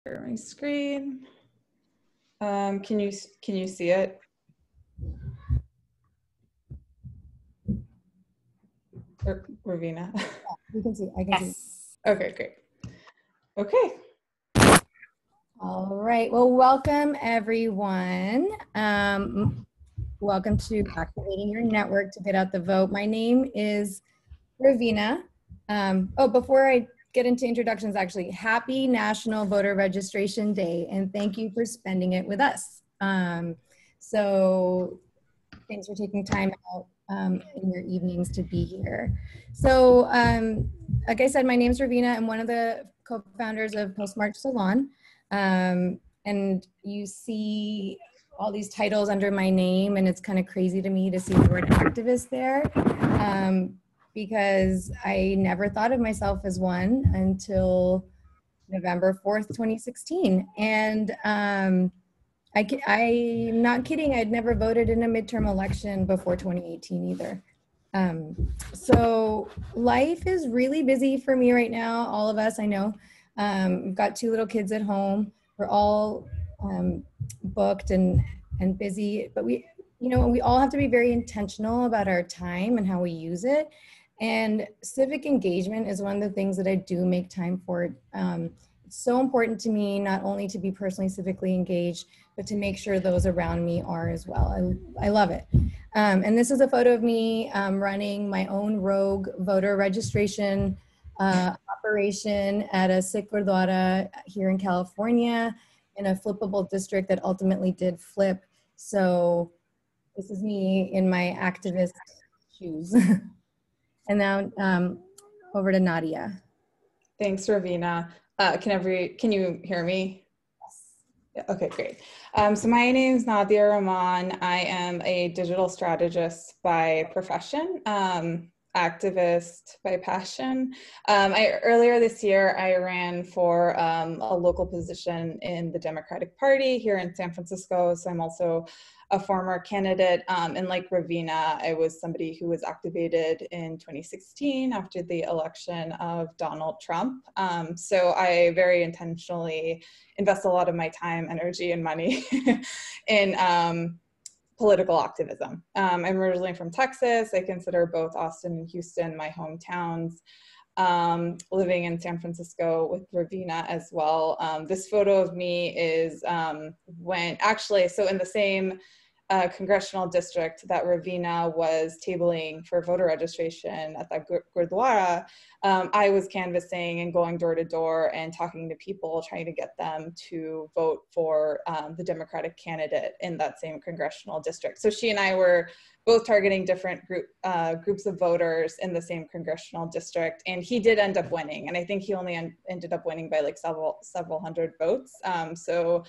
Share my screen. Can you see it? Raveena. You can see. I can see. Okay, great. Okay. All right. Well, welcome everyone. Welcome to Activating Your Network to Get Out the Vote. My name is Raveena. Before I get into introductions, actually, happy National Voter Registration Day, and thank you for spending it with us. So thanks for taking time out in your evenings to be here. So like I said, my name is Raveena. I'm one of the co-founders of Postmarch Salon. And you see all these titles under my name, and it's kind of crazy to me to see the word activist there, because I never thought of myself as one until November 4th, 2016. And I'm not kidding, I'd never voted in a midterm election before 2018 either. So life is really busy for me right now, all of us, I know. We've got 2 little kids at home. We're all booked and busy, but we all have to be very intentional about our time and how we use it. And civic engagement is one of the things that I do make time for. It's so important to me, not only to be personally civically engaged, but to make sure those around me are as well. I love it. And this is a photo of me running my own rogue voter registration operation at a Sikh Gurdwara here in California in a flippable district that ultimately did flip. So this is me in my activist shoes. And now over to Nadia. Thanks, Raveena. Can you hear me? Yes. Okay, great. So my name is Nadia Rahman. I am a digital strategist by profession, activist by passion. Earlier this year, I ran for a local position in the Democratic Party here in San Francisco. So I'm also a former candidate. And like Raveena, I was somebody who was activated in 2016 after the election of Donald Trump. So I very intentionally invest a lot of my time, energy, and money in political activism. I'm originally from Texas. I consider both Austin and Houston my hometowns. Living in San Francisco with Raveena as well. This photo of me is so in the same congressional district that Raveena was tabling for voter registration at that Gurdwara, I was canvassing and going door to door and talking to people, trying to get them to vote for the Democratic candidate in that same congressional district. So she and I were both targeting different groups of voters in the same congressional district, and he did end up winning. And I think he only ended up winning by like several hundred votes. So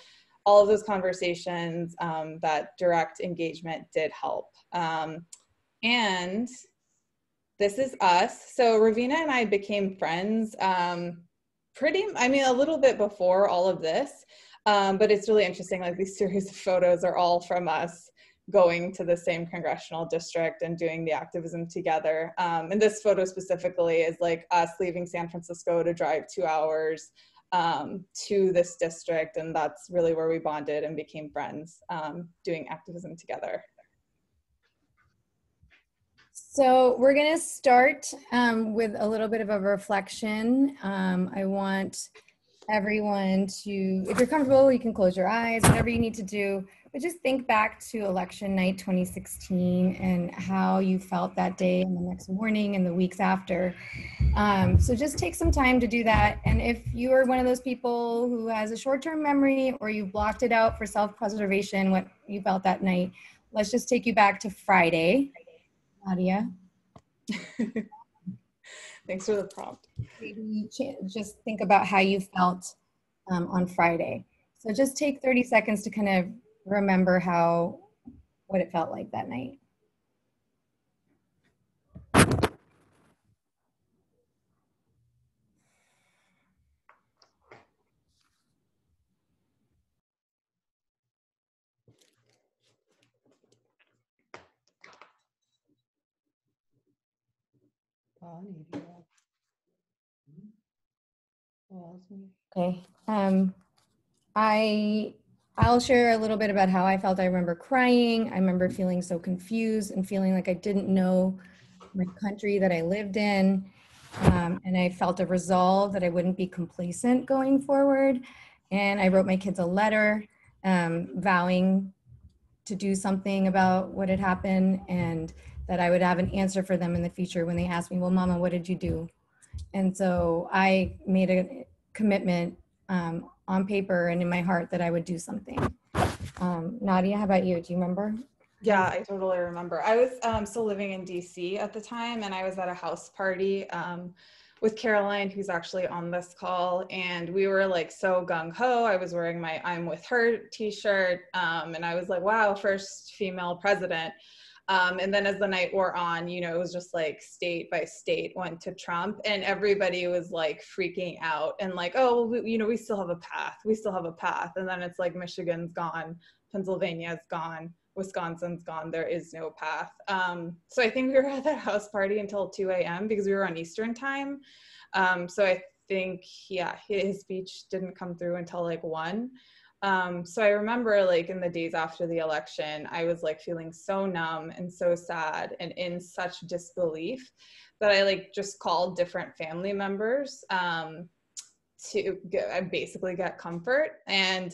all of those conversations, that direct engagement did help. And this is us. So Raveena and I became friends a little bit before all of this, but it's really interesting, like these series of photos are all from us going to the same congressional district and doing the activism together. And this photo specifically is like us leaving San Francisco to drive 2 hours to this district, and that's really where we bonded and became friends, doing activism together. So we're going to start with a little bit of a reflection. I want everyone to, if you're comfortable, you can close your eyes, whatever you need to do, but just think back to election night 2016 and how you felt that day and the next morning and the weeks after. So just take some time to do that. And if you are one of those people who has a short-term memory or you blocked it out for self-preservation, what you felt that night, let's just take you back to Friday. Nadia. Thanks for the prompt. Maybe just think about how you felt on Friday. So just take 30 seconds to kind of remember what it felt like that night. Okay. I'll share a little bit about how I felt. I remember crying. I remember feeling so confused and feeling like I didn't know my country that I lived in. And I felt a resolve that I wouldn't be complacent going forward. And I wrote my kids a letter vowing to do something about what had happened and that I would have an answer for them in the future when they asked me, well, Mama, what did you do? And so I made a commitment on paper and in my heart that I would do something. Nadia, how about you? Do you remember? Yeah, I totally remember. I was still living in DC at the time, and I was at a house party with Caroline, who's actually on this call, and we were like so gung ho. I was wearing my "I'm with her" T-shirt, and I was like, "Wow, first female president." And then as the night wore on, it was just like state by state went to Trump, and everybody was like freaking out and like, "Oh, we still have a path. We still have a path." And then it's like Michigan's gone, Pennsylvania's gone, Wisconsin's gone. There is no path. So I think we were at that house party until 2 a.m. because we were on Eastern time. So I think, yeah, his speech didn't come through until like 1. So I remember like in the days after the election, I was like feeling so numb and so sad and in such disbelief that I like just called different family members I basically get comfort. And,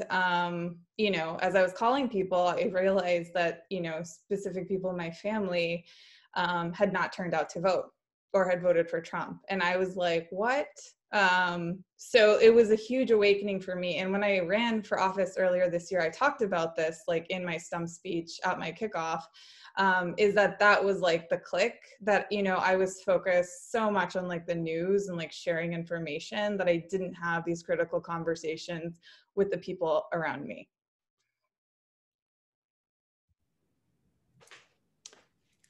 as I was calling people, I realized that, specific people in my family had not turned out to vote or had voted for Trump. And I was like, what? So it was a huge awakening for me. And when I ran for office earlier this year, I talked about this like in my stump speech at my kickoff. Is that was like the click that, I was focused so much on like the news and like sharing information that I didn't have these critical conversations with the people around me.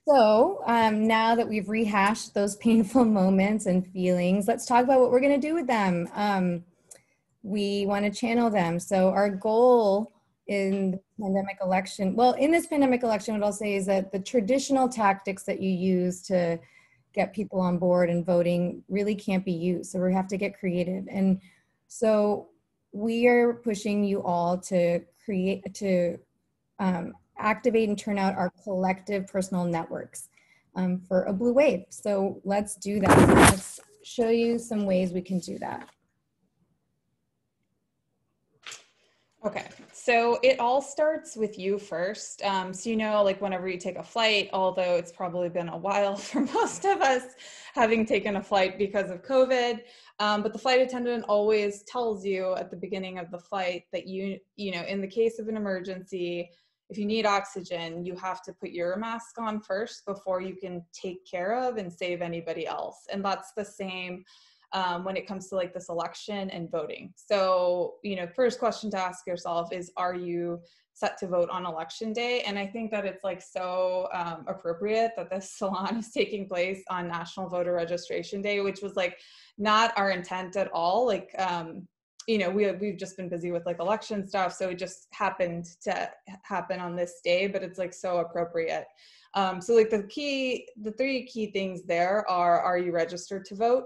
So now that we've rehashed those painful moments and feelings, let's talk about what we're going to do with them. We want to channel them. So our goal in the pandemic election, well, in this pandemic election, what I'll say is that the traditional tactics that you use to get people on board and voting really can't be used. So we have to get creative. And so we are pushing you all to activate and turn out our collective personal networks for a blue wave. So let's do that. Let's show you some ways we can do that. Okay, so it all starts with you first. So, like whenever you take a flight, although it's probably been a while for most of us having taken a flight because of COVID, but the flight attendant always tells you at the beginning of the flight that in the case of an emergency, if you need oxygen, you have to put your mask on first before you can take care of and save anybody else. And that's the same when it comes to like this election and voting. So, first question to ask yourself is, are you set to vote on election day? And I think that it's like so appropriate that this salon is taking place on National Voter Registration Day, which was like not our intent at all. Like, we've just been busy with like election stuff. So it just happened to happen on this day, but it's like so appropriate. So like the 3 key things there are you registered to vote?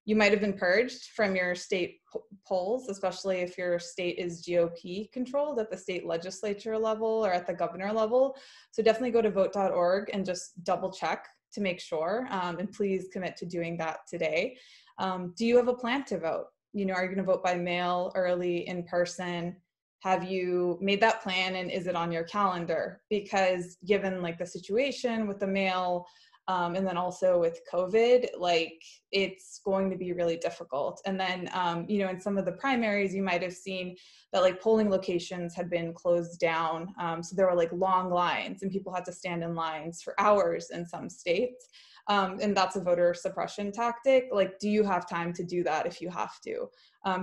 You might have been purged from your state polls, especially if your state is GOP controlled at the state legislature level or at the governor level. So definitely go to vote.org and just double check to make sure, and please commit to doing that today. Do you have a plan to vote? Are you going to vote by mail, early, in person? Have you made that plan and is it on your calendar? Because given like the situation with the mail and then also with COVID, like it's going to be really difficult. And then, in some of the primaries, you might have seen that like polling locations had been closed down. So there were like long lines and people had to stand in lines for hours in some states. And that's a voter suppression tactic. Like, do you have time to do that if you have to?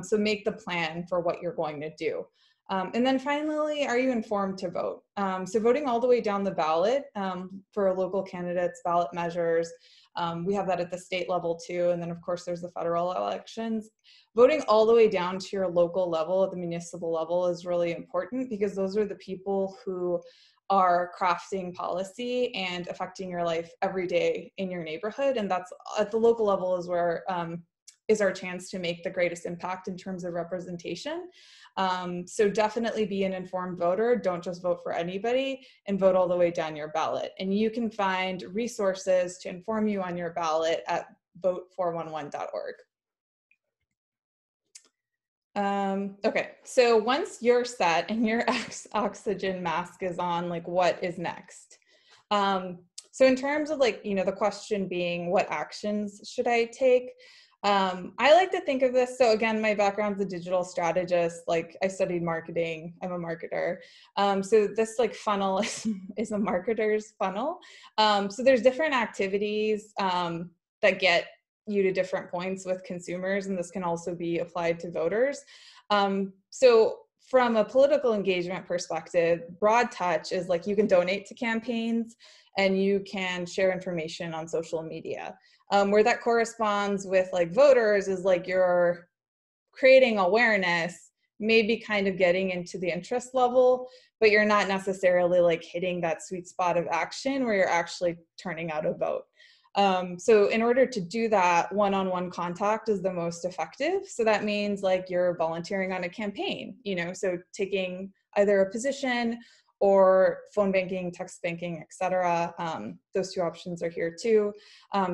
So make the plan for what you're going to do. And then finally, are you informed to vote? So voting all the way down the ballot for local candidates, ballot measures, we have that at the state level too. And then of course there's the federal elections. Voting all the way down to your local level, at the municipal level, is really important because those are the people who are crafting policy and affecting your life every day in your neighborhood. And that's at the local level is where is our chance to make the greatest impact in terms of representation. So definitely be an informed voter. Don't just vote for anybody, and vote all the way down your ballot. And you can find resources to inform you on your ballot at vote411.org. Okay, so once you're set and your oxygen mask is on, like, what is next? So in terms of, like, the question being, what actions should I take? I like to think of this, so again, my background's a digital strategist, like I studied marketing, I'm a marketer. So this, like, funnel is a marketer's funnel. So there's different activities that get you to different points with consumers, and this can also be applied to voters. So from a political engagement perspective, broad touch is like you can donate to campaigns and you can share information on social media. Where that corresponds with, like, voters is like you're creating awareness, maybe kind of getting into the interest level, but you're not necessarily, like, hitting that sweet spot of action where you're actually turning out a vote. So in order to do that, one-on-one contact is the most effective. So that means, like, you're volunteering on a campaign, so taking either a position or phone banking, text banking, etc. Those two options are here too.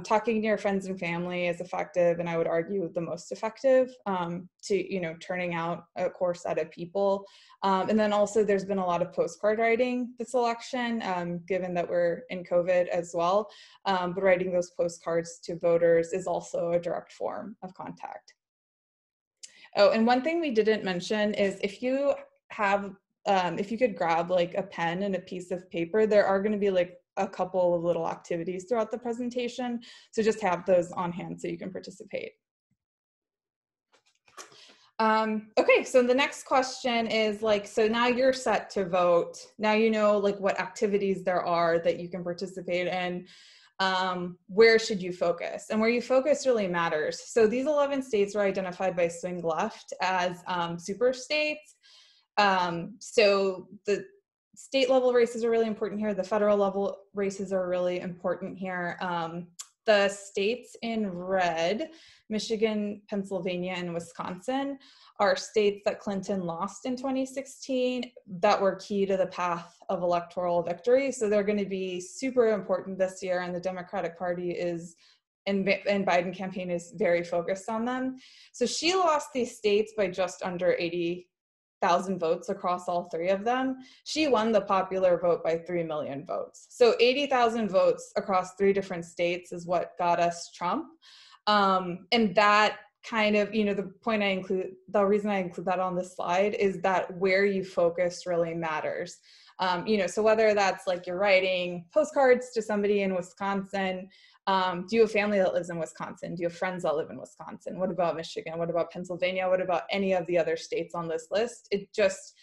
Talking to your friends and family is effective, and I would argue the most effective to, turning out a core set of people. And then also there's been a lot of postcard writing this election, given that we're in COVID as well. But writing those postcards to voters is also a direct form of contact. Oh, and one thing we didn't mention is if you could grab, like, a pen and a piece of paper, there are going to be, like, a couple of little activities throughout the presentation. So just have those on hand so you can participate. Okay, so the next question is, like, so now you're set to vote. Now you know, like, what activities there are that you can participate in. Where should you focus? And where you focus really matters. So these 11 states were identified by Swing Left as super states. So the state level races are really important here. The federal level races are really important here. The states in red, Michigan, Pennsylvania, and Wisconsin, are states that Clinton lost in 2016 that were key to the path of electoral victory. So they're going to be super important this year, and the Democratic Party is, and Biden campaign is very focused on them. So she lost these states by just under 80,000 votes across all three of them. She won the popular vote by 3 million votes. So 80,000 votes across three different states is what got us Trump. And that kind of, the reason I include that on this slide is that where you focus really matters. So whether that's, like, you're writing postcards to somebody in Wisconsin, do you have family that lives in Wisconsin? Do you have friends that live in Wisconsin? What about Michigan? What about Pennsylvania? What about any of the other states on this list? It just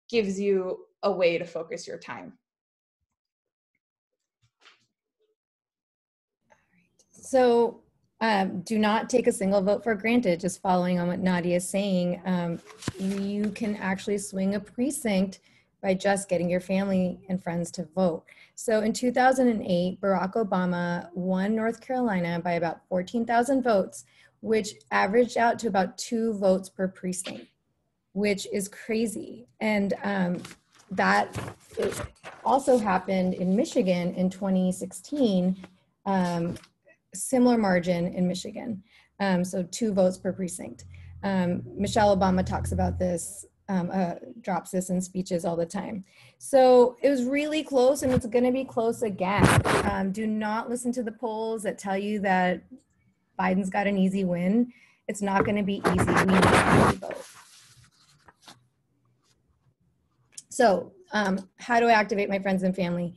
gives you a way to focus your time. So do not take a single vote for granted. Just following on what Nadia is saying, you can actually swing a precinct by just getting your family and friends to vote. So in 2008, Barack Obama won North Carolina by about 14,000 votes, which averaged out to about 2 votes per precinct, which is crazy. And that also happened in Michigan in 2016, similar margin in Michigan. So 2 votes per precinct. Michelle Obama talks about this, drops this in speeches all the time. So it was really close, and it's going to be close again. Do not listen to the polls that tell you that Biden's got an easy win. It's not going to be easy. We need to vote. So how do I activate my friends and family?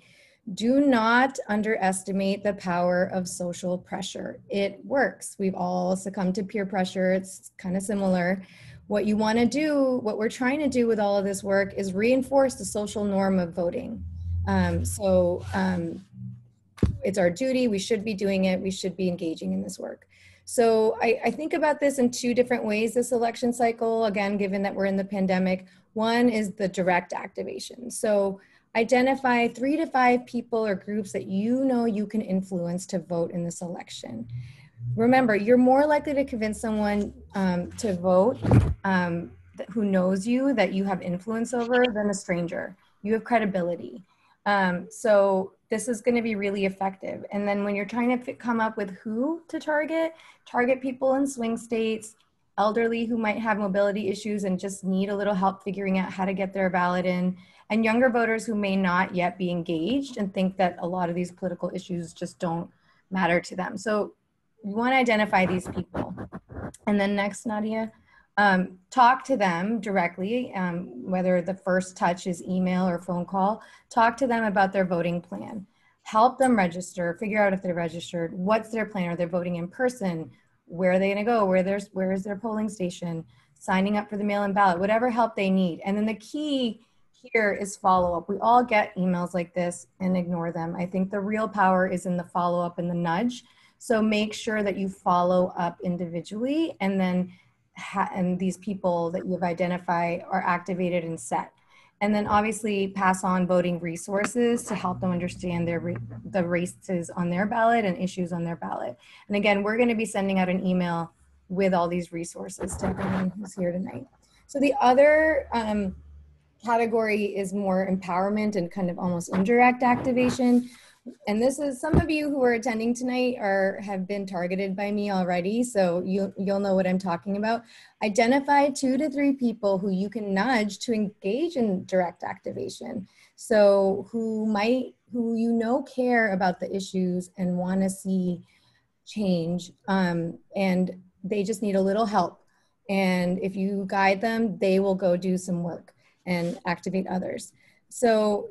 Do not underestimate the power of social pressure. It works. We've all succumbed to peer pressure. It's kind of similar. What you want to do, what we're trying to do with all of this work is reinforce the social norm of voting. It's our duty. We should be doing it. We should be engaging in this work. So I think about this in 2 different ways this election cycle, again, given that we're in the pandemic. One is the direct activation. So identify 3 to 5 people or groups that you know you can influence to vote in this election. Remember, you're more likely to convince someone to vote who knows you, that you have influence over, than a stranger. You have credibility. So this is going to be really effective. And then when you're trying to come up with who to target people in swing states, elderly who might have mobility issues and just need a little help figuring out how to get their ballot in, and younger voters who may not yet be engaged and think that a lot of these political issues just don't matter to them. So you want to identify these people. And then next, Nadia, talk to them directly, whether the first touch is email or phone call. Talk to them about their voting plan. Help them register, figure out if they're registered, what's their plan, are they voting in person, where are they going to go, where is their polling station, signing up for the mail-in ballot, whatever help they need. And then the key here is follow-up. We all get emails like this and ignore them. I think the real power is in the follow-up and the nudge. So make sure that you follow up individually, and then and these people that you've identified are activated and set. And then obviously pass on voting resources to help them understand the races on their ballot and issues on their ballot. And again, we're going to be sending out an email with all these resources to everyone who's here tonight. So the other category is more empowerment and kind of almost indirect activation. And this is, some of you who are attending tonight have been targeted by me already, so you'll know what I'm talking about. Identify 2 to 3 people who you can nudge to engage in direct activation. So who you know care about the issues and want to see change, and they just need a little help. And if you guide them, they will go do some work and activate others. So,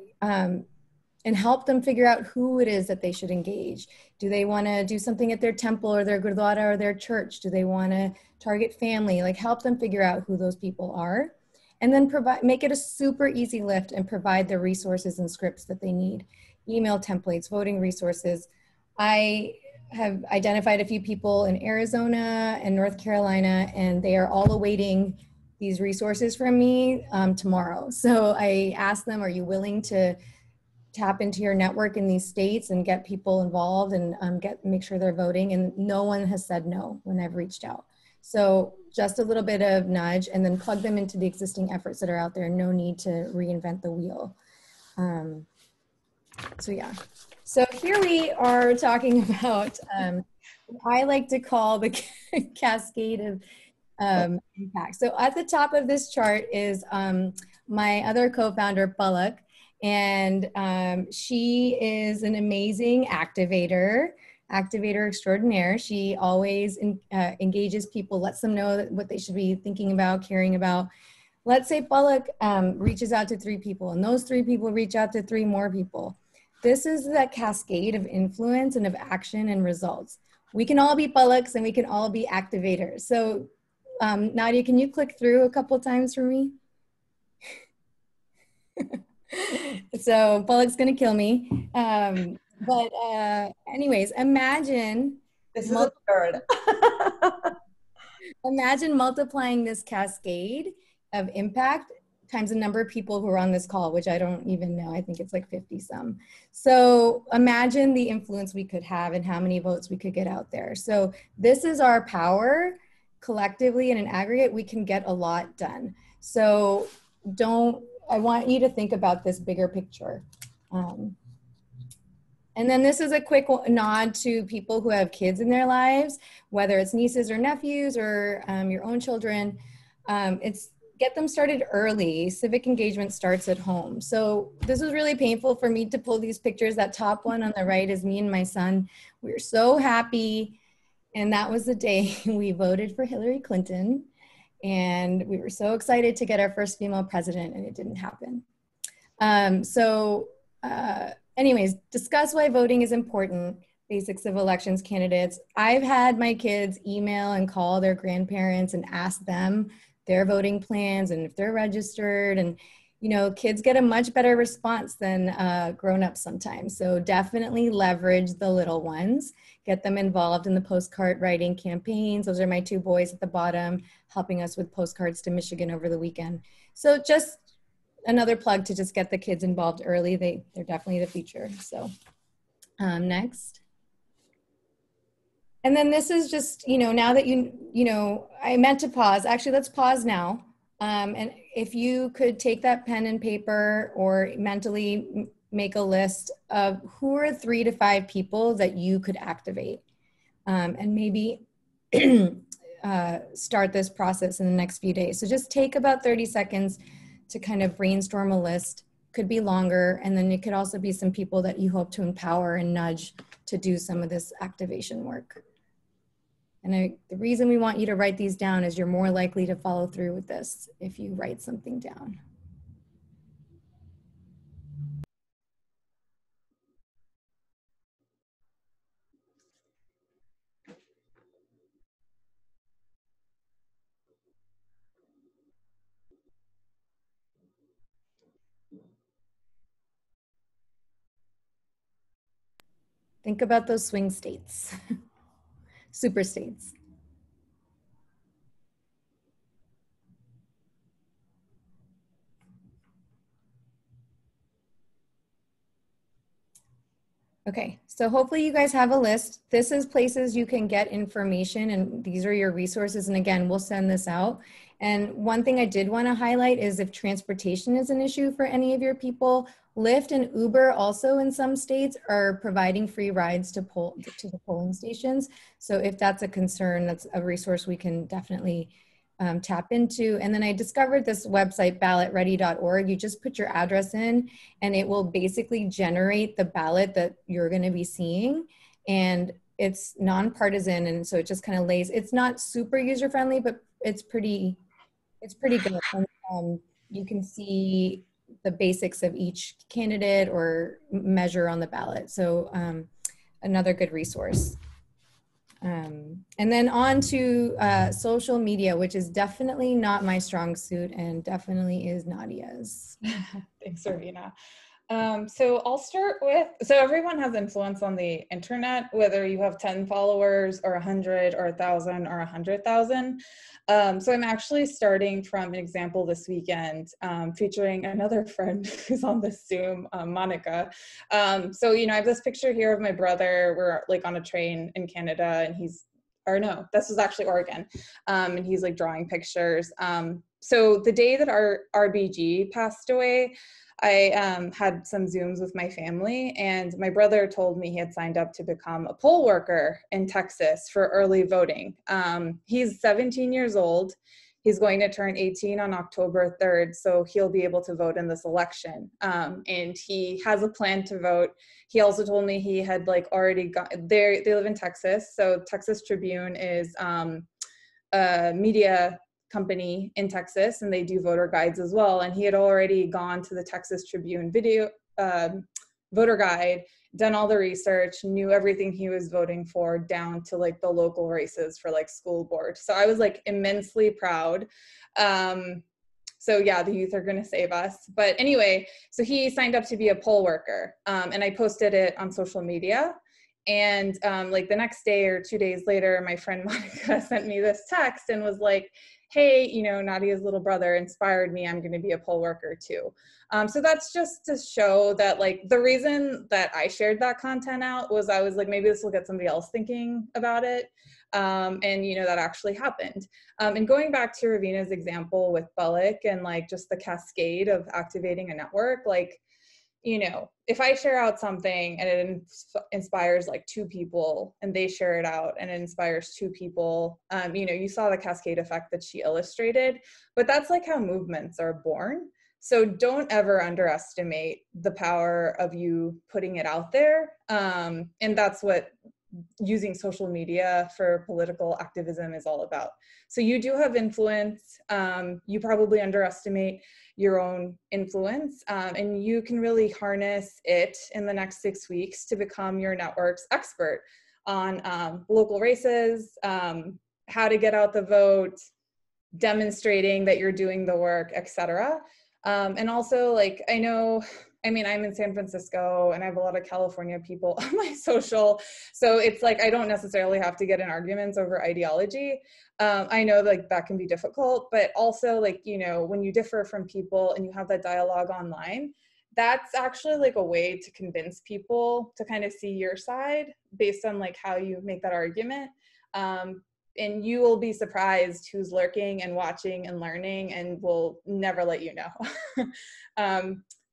and help them figure out who it is that they should engage. Do they want to do something at their temple or their gurdwara or their church? Do they want to target family? Like, help them figure out who those people are. And then make it a super easy lift and provide the resources and scripts that they need. Email templates, voting resources. I have identified a few people in Arizona and North Carolina, and they are all awaiting these resources from me tomorrow. So I asked them, are you willing to tap into your network in these states and get people involved and make sure they're voting? And no one has said no when I've reached out. So just a little bit of nudge, and then plug them into the existing efforts that are out there. No need to reinvent the wheel. So yeah. So here we are talking about, I like to call the cascade of impact. So at the top of this chart is my other co-founder, Palak. And she is an amazing activator extraordinaire. She always engages people, lets them know what they should be thinking about, caring about. Let's say Palak reaches out to 3 people, and those 3 people reach out to 3 more people. This is that cascade of influence and of action and results. We can all be Palaks and we can all be activators. So Nadia, can you click through a couple times for me? So Pollock's gonna kill me. Anyways, imagine. This is absurd. Imagine multiplying this cascade of impact times the number of people who are on this call, which I don't even know. I think it's like 50 some. So imagine the influence we could have and how many votes we could get out there. So this is our power. Collectively and in aggregate, we can get a lot done. So I want you to think about this bigger picture. And then this is a quick nod to people who have kids in their lives, whether it's nieces or nephews or your own children. It's get them started early. Civic engagement starts at home. So this was really painful for me to pull these pictures. That top one on the right is me and my son. We were so happy. And that was the day we voted for Hillary Clinton. And we were so excited to get our first female president, and it didn't happen. Anyways, discuss why voting is important, basics of elections candidates. I've had my kids email and call their grandparents and ask them their voting plans and if they're registered. And, you know, kids get a much better response than grown-ups sometimes. So definitely leverage the little ones, get them involved in the postcard writing campaigns. Those are my 2 boys at the bottom, helping us with postcards to Michigan over the weekend. So just another plug to just get the kids involved early. They're definitely the future. So next. And then this is just, now that I meant to pause. Actually, let's pause now. And if you could take that pen and paper or mentally make a list of who are 3 to 5 people that you could activate, and maybe start this process in the next few days. So just take about 30 seconds to kind of brainstorm a list. Could be longer, and then it could also be some people that you hope to empower and nudge to do some of this activation work. And the reason we want you to write these down is you're more likely to follow through with this if you write something down. Think about those swing states, super states. Okay, so hopefully you guys have a list. This is places you can get information, and these are your resources. And again, we'll send this out. And one thing I did want to highlight is if transportation is an issue for any of your people, Lyft and Uber also in some states are providing free rides to the polling stations. So if that's a concern, that's a resource we can definitely tap into. And then I discovered this website, ballotready.org. You just put your address in and it will basically generate the ballot that you're going to be seeing. And it's nonpartisan. And so it just kind of lays, it's not super user friendly, but it's pretty good. And you can see the basics of each candidate or measure on the ballot. So another good resource. And then on to social media, which is definitely not my strong suit and definitely is Nadia's. Thanks, Raveena. So I'll start with, so everyone has influence on the internet, whether you have 10 followers or 100 or 1,000 or 100,000. So I'm actually starting from an example this weekend, featuring another friend who's on this Zoom, Monica. So, I have this picture here of my brother. We're like on a train in Canada and this was actually Oregon. And he's like drawing pictures. So the day that our RBG passed away, I had some Zooms with my family, and my brother told me he had signed up to become a poll worker in Texas for early voting. He's 17 years old. He's going to turn 18 on October 3rd, so he'll be able to vote in this election. And he has a plan to vote. He also told me he had already got there. They live in Texas, so Texas Tribune is a media company in Texas, and they do voter guides as well. And he had already gone to the Texas Tribune voter guide, done all the research, knew everything he was voting for down to the local races for school board. So I was immensely proud. So yeah, the youth are going to save us. But anyway, so he signed up to be a poll worker, and I posted it on social media. And the next day or 2 days later, my friend Monica sent me this text and was like, hey, Nadia's little brother inspired me. I'm going to be a poll worker too. So that's just to show that the reason that I shared that content out was I was maybe this will get somebody else thinking about it. And that actually happened. And going back to Raveena's example with Bullock and just the cascade of activating a network, if I share out something and it inspires 2 people and they share it out and it inspires 2 people, you saw the cascade effect that she illustrated, but that's how movements are born. So don't ever underestimate the power of you putting it out there. And that's what using social media for political activism is all about. So you do have influence. You probably underestimate your own influence, and you can really harness it in the next 6 weeks to become your network's expert on local races, how to get out the vote, demonstrating that you're doing the work, etc. And also I'm in San Francisco and I have a lot of California people on my social. So it's I don't necessarily have to get in arguments over ideology. I know that can be difficult, but also when you differ from people and you have that dialogue online, that's actually like a way to convince people to kind of see your side based on like how you make that argument. And you will be surprised who's lurking and watching and learning and will never let you know.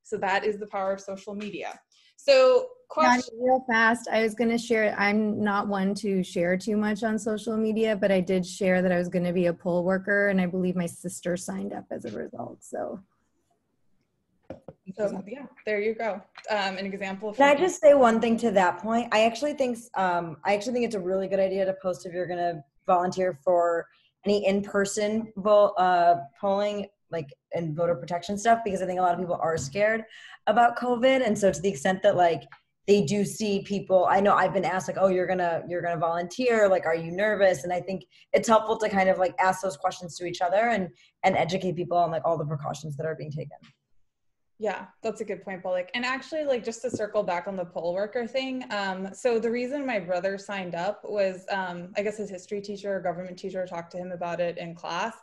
So that is the power of social media. So Nadia, real fast, I was going to share, I'm not one to share too much on social media, but I did share that I was going to be a poll worker, and I believe my sister signed up as a result. So yeah, there you go. An example of. Can I just say one thing to that point? I actually think it's a really good idea to post if you're going to volunteer for any in-person polling, like, and voter protection stuff, because I think a lot of people are scared about COVID. And so to the extent that like they do see people, I know I've been asked like, oh, you're gonna volunteer, like, are you nervous? And I think it's helpful to kind of like ask those questions to each other and educate people on like all the precautions that are being taken. Yeah, that's a good point, Paul. And actually, like, just to circle back on the poll worker thing. So the reason my brother signed up was, I guess his history teacher or government teacher talked to him about it in class.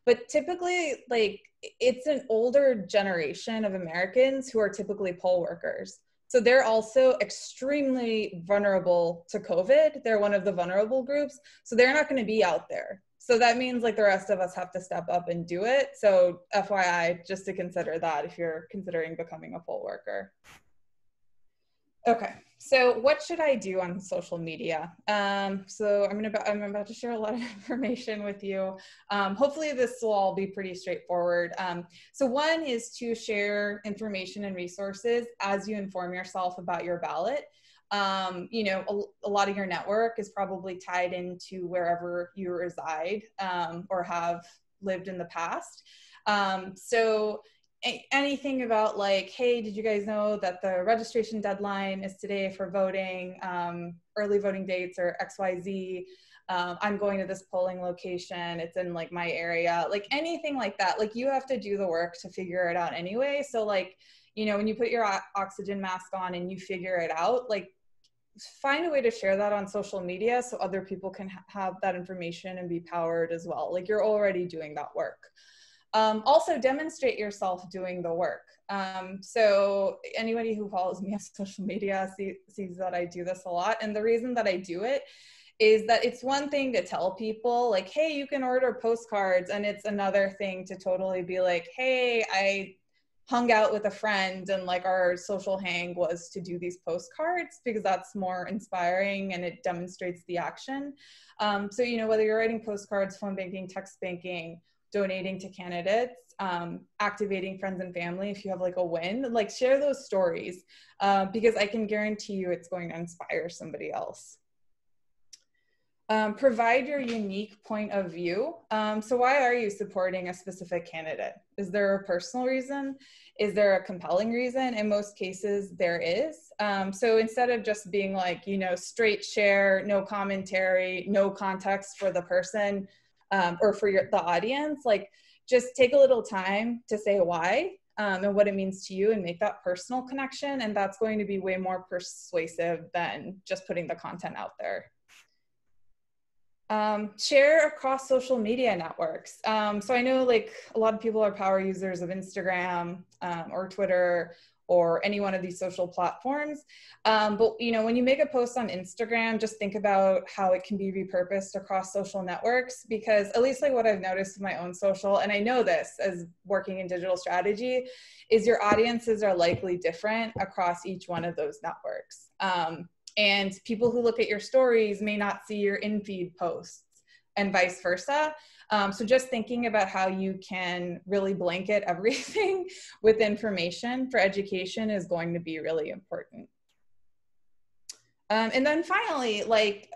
But typically, like, it's an older generation of Americans who are typically poll workers. So they're also extremely vulnerable to COVID. They're one of the vulnerable groups. So they're not going to be out there. So that means like the rest of us have to step up and do it. So FYI, just to consider that if you're considering becoming a poll worker. Okay, so what should I do on social media? So I'm about to share a lot of information with you. Hopefully this will all be pretty straightforward. So one is to share information and resources as you inform yourself about your ballot. You know, a lot of your network is probably tied into wherever you reside or have lived in the past. So anything about like, hey, did you guys know that the registration deadline is today for voting, early voting dates or XYZ? I'm going to this polling location, it's in like my area, like anything like that. Like you have to do the work to figure it out anyway. So like, you know, when you put your oxygen mask on and you figure it out, like find a way to share that on social media so other people can have that information and be powered as well. Like you're already doing that work. Also demonstrate yourself doing the work. So anybody who follows me on social media sees that I do this a lot. And the reason that I do it is that it's one thing to tell people like, hey, you can order postcards. And it's another thing to totally be like, hey, I hung out with a friend and like our social hang was to do these postcards, because that's more inspiring and it demonstrates the action. So, you know, whether you're writing postcards, phone banking, text banking, donating to candidates, activating friends and family, if you have like a win, like share those stories because I can guarantee you it's going to inspire somebody else. Provide your unique point of view. So why are you supporting a specific candidate? Is there a personal reason? Is there a compelling reason? In most cases, there is. So instead of just being like, you know, straight share, no commentary, no context for the person or for the audience, like just take a little time to say why and what it means to you and make that personal connection. And that's going to be way more persuasive than just putting the content out there. Share across social media networks. So I know like a lot of people are power users of Instagram or Twitter or any one of these social platforms. But you know, when you make a post on Instagram, just think about how it can be repurposed across social networks, because at least like what I've noticed with my own social, and I know this as working in digital strategy, is your audiences are likely different across each one of those networks. And people who look at your stories may not see your in-feed posts and vice versa. So just thinking about how you can really blanket everything with information for education is going to be really important. And then finally, like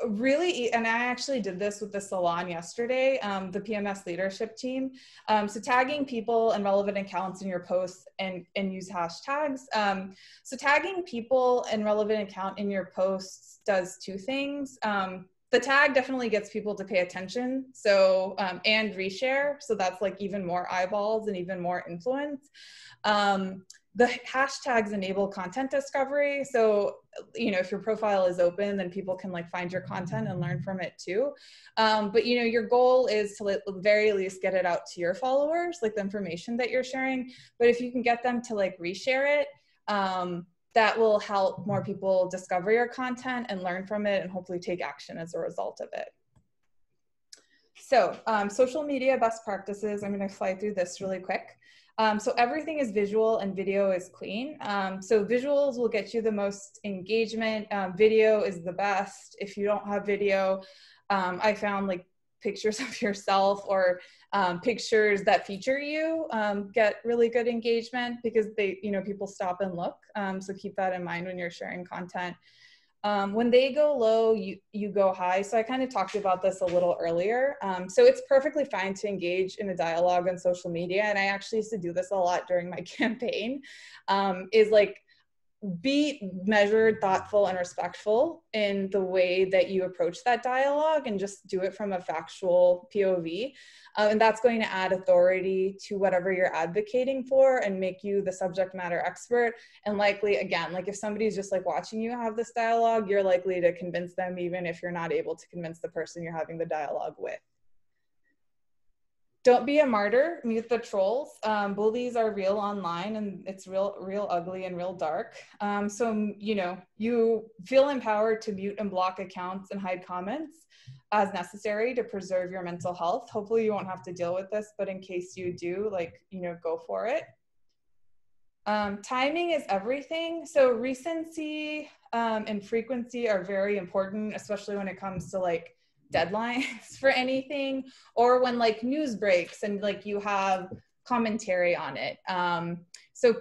really, and I actually did this with the Salon yesterday, the PMS leadership team. So tagging people and relevant accounts in your posts and use hashtags. So tagging people and relevant account in your posts does two things. The tag definitely gets people to pay attention. So, and reshare. So that's like even more eyeballs and even more influence. the hashtags enable content discovery. So, you know, if your profile is open, then people can like find your content and learn from it too. But, you know, your goal is to at the very least get it out to your followers, like the information that you're sharing. But if you can get them to like reshare it, that will help more people discover your content and learn from it and hopefully take action as a result of it. So social media best practices, I'm going to fly through this really quick. So everything is visual and video is clean. So visuals will get you the most engagement. Video is the best. If you don't have video, I found like pictures of yourself or pictures that feature you get really good engagement because they, you know, people stop and look. So keep that in mind when you're sharing content. When they go low, you go high. So I kind of talked about this a little earlier. So it's perfectly fine to engage in a dialogue on social media. And I actually used to do this a lot during my campaign, is like, be measured, thoughtful, and respectful in the way that you approach that dialogue and just do it from a factual POV. And that's going to add authority to whatever you're advocating for and make you the subject matter expert. And likely, again, like if somebody's just like watching you have this dialogue, you're likely to convince them even if you're not able to convince the person you're having the dialogue with. Don't be a martyr, mute the trolls. Bullies are real online and it's real ugly and real dark. So, you know, you feel empowered to mute and block accounts and hide comments as necessary to preserve your mental health. Hopefully you won't have to deal with this, but in case you do, like, you know, go for it. Timing is everything. So recency and frequency are very important, especially when it comes to like deadlines for anything, or when like news breaks and like you have commentary on it. So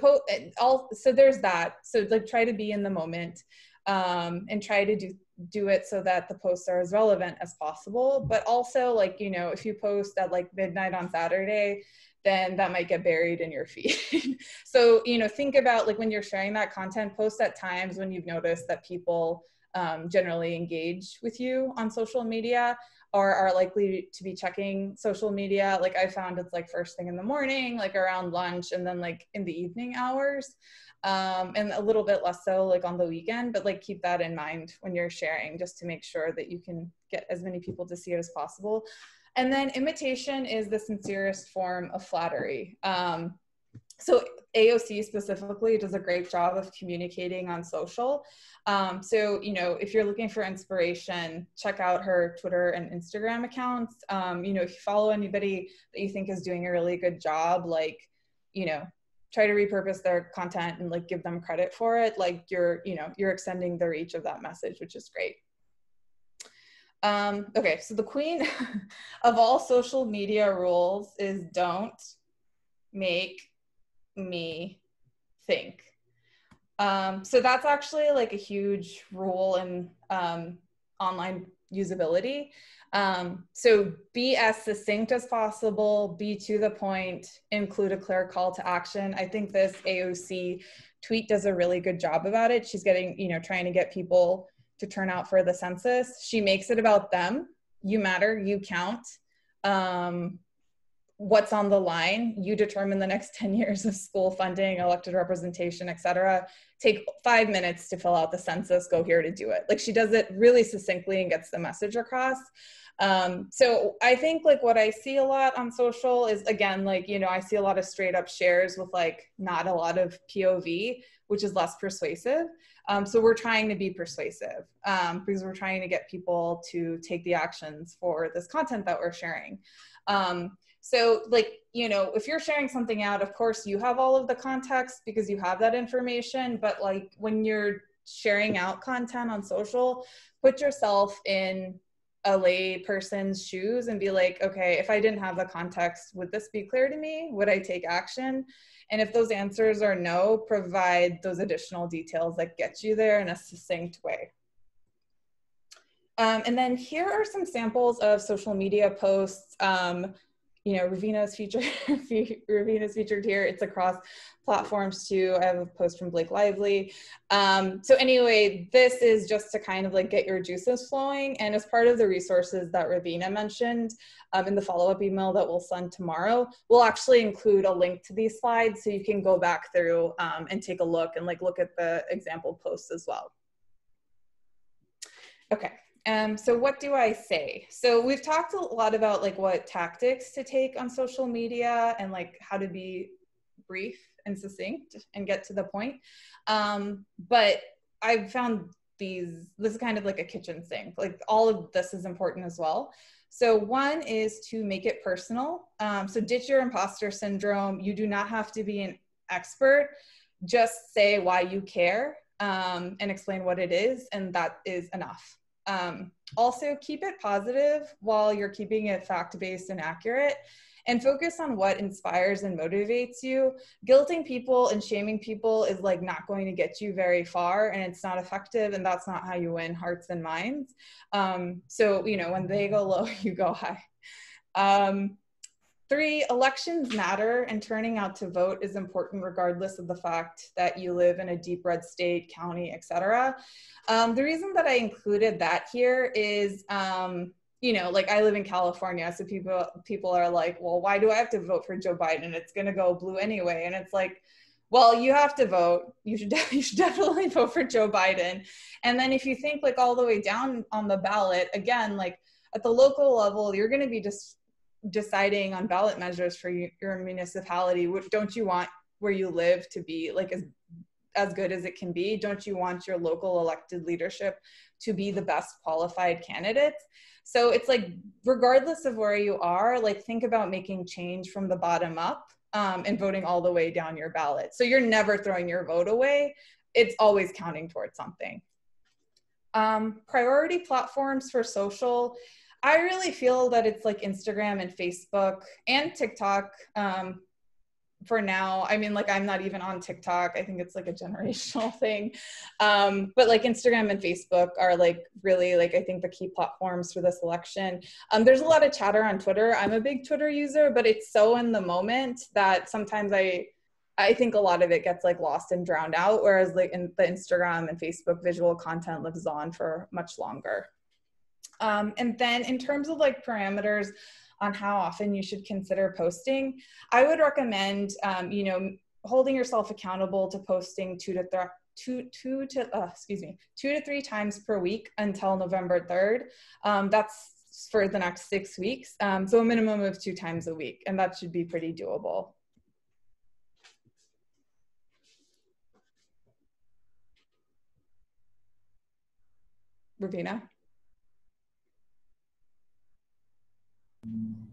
there's that. So like try to be in the moment and try to do it so that the posts are as relevant as possible. But also, like, you know, if you post at like midnight on Saturday, then that might get buried in your feed. So, you know, think about like when you're sharing that content, post at times when you've noticed that people generally engage with you on social media or are likely to be checking social media. Like I found it's like first thing in the morning, like around lunch, and then like in the evening hours, and a little bit less so like on the weekend, but like keep that in mind when you're sharing just to make sure that you can get as many people to see it as possible. And then imitation is the sincerest form of flattery. So AOC specifically does a great job of communicating on social. So, you know, if you're looking for inspiration, check out her Twitter and Instagram accounts. You know, if you follow anybody that you think is doing a really good job, like, you know, try to repurpose their content and like give them credit for it. Like you're extending the reach of that message, which is great. Okay, so the queen of all social media rules is don't make me think. So that's actually like a huge rule in online usability. So be as succinct as possible, be to the point, include a clear call to action. I think this AOC tweet does a really good job about it. She's getting, you know, trying to get people to turn out for the census. She makes it about them. You matter, you count. What's on the line, you determine the next 10 years of school funding, elected representation, et cetera. Take 5 minutes to fill out the census, go here to do it. Like she does it really succinctly and gets the message across. So I think like what I see a lot on social is, again, like, you know, I see a lot of straight up shares with like not a lot of POV, which is less persuasive. So we're trying to be persuasive because we're trying to get people to take the actions for this content that we're sharing. So like, you know, if you're sharing something out, of course you have all of the context because you have that information, but like when you're sharing out content on social, put yourself in a lay person's shoes and be like, okay, if I didn't have the context, would this be clear to me? Would I take action? And if those answers are no, provide those additional details that get you there in a succinct way. And then here are some samples of social media posts. Raveena's featured, Raveena's featured here. It's across platforms too. I have a post from Blake Lively. So anyway, this is just to kind of like get your juices flowing. And as part of the resources that Raveena mentioned in the follow-up email that we'll send tomorrow, we'll actually include a link to these slides so you can go back through and take a look and like look at the example posts as well. Okay. So what do I say? So we've talked a lot about like what tactics to take on social media and like how to be brief and succinct and get to the point. But I've found this is kind of like a kitchen sink. Like all of this is important as well. So one is to make it personal. So ditch your imposter syndrome. You do not have to be an expert. Just say why you care and explain what it is, and that is enough. Also, keep it positive while you're keeping it fact-based and accurate, and focus on what inspires and motivates you. Guilting people and shaming people is like not going to get you very far, and it's not effective, and that's not how you win hearts and minds. So, when they go low, you go high. 3, elections matter, and turning out to vote is important regardless of the fact that you live in a deep red state, county, etc. The reason that I included that here is, like I live in California, so people are like, well, why do I have to vote for Joe Biden? It's going to go blue anyway. And it's like, well, you have to vote. You should definitely vote for Joe Biden. And then if you think like all the way down on the ballot, again, like at the local level, you're going to be just deciding on ballot measures for your municipality. Don't you want where you live to be like as good as it can be? Don't you want your local elected leadership to be the best qualified candidates? So it's like, regardless of where you are, like think about making change from the bottom up and voting all the way down your ballot. So you're never throwing your vote away. It's always counting towards something. Priority platforms for social. I really feel that it's like Instagram and Facebook and TikTok for now. I mean, like I'm not even on TikTok. I think it's like a generational thing. But like Instagram and Facebook are like really like, I think the key platforms for this election. There's a lot of chatter on Twitter. I'm a big Twitter user, but it's so in the moment that sometimes I think a lot of it gets like lost and drowned out. Whereas like in the Instagram and Facebook visual content lives on for much longer. And then in terms of like parameters on how often you should consider posting, I would recommend, holding yourself accountable to posting 2 to 3 times per week until November 3rd. That's for the next 6 weeks. So a minimum of 2 times a week, and that should be pretty doable. Raveena?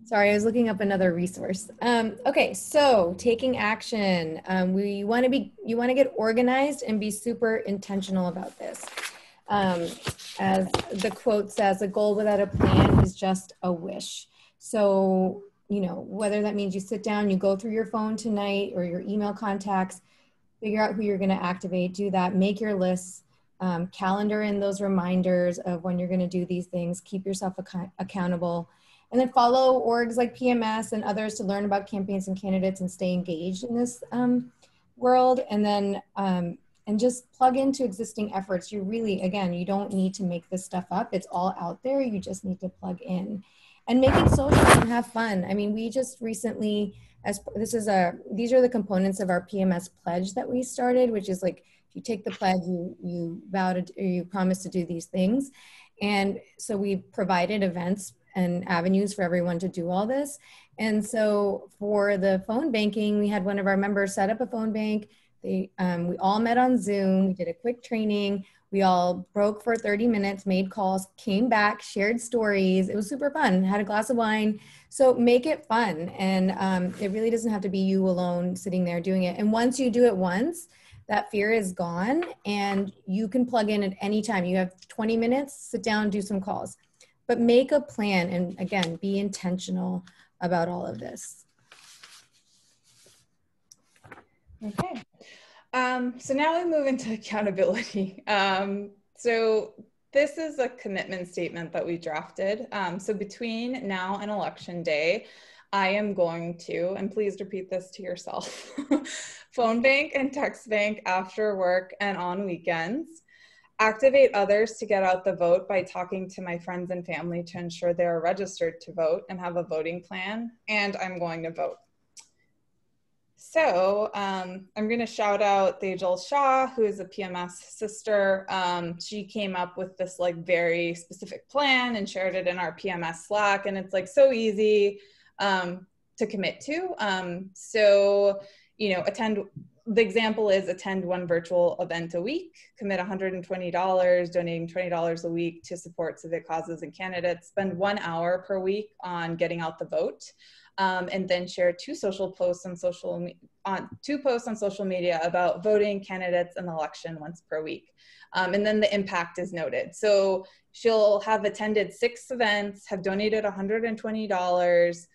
Sorry, I was looking up another resource. Okay, so taking action. You want to get organized and be super intentional about this. As the quote says, a goal without a plan is just a wish. So, whether that means you sit down, you go through your phone tonight or your email contacts, figure out who you're going to activate, do that, make your lists, calendar in those reminders of when you're going to do these things, keep yourself accountable. And then follow orgs like PMS and others to learn about campaigns and candidates and stay engaged in this world. And then, and just plug into existing efforts. You really, again, you don't need to make this stuff up. It's all out there. You just need to plug in. And make it social and have fun. I mean, we just recently, these are the components of our PMS pledge that we started, which is like, if you take the pledge, you vow to, or you promise to do these things. And so we provided events and avenues for everyone to do all this. And so for the phone banking, we had one of our members set up a phone bank. We all met on Zoom. We did a quick training. We all broke for 30 minutes, made calls, came back, shared stories. It was super fun, had a glass of wine. So make it fun. And it really doesn't have to be you alone sitting there doing it. And once you do it once, that fear is gone and you can plug in at any time. You have 20 minutes, sit down, do some calls. But make a plan and again, be intentional about all of this. Okay. So now we move into accountability. So this is a commitment statement that we drafted. So between now and election day, I am going to, and please repeat this to yourself, phone bank and text bank after work and on weekends. Activate others to get out the vote by talking to my friends and family to ensure they are registered to vote and have a voting plan. And I'm going to vote. So I'm going to shout out Tejal Shah, who is a PMS sister. She came up with this like very specific plan and shared it in our PMS Slack. And it's like so easy to commit to. So, you know, the example is attend one virtual event a week, commit $120, donating $20 a week to support civic causes and candidates, spend 1 hour per week on getting out the vote. And then share two posts on social media about voting, candidates, and election once per week. And then the impact is noted. So she'll have attended 6 events, have donated $120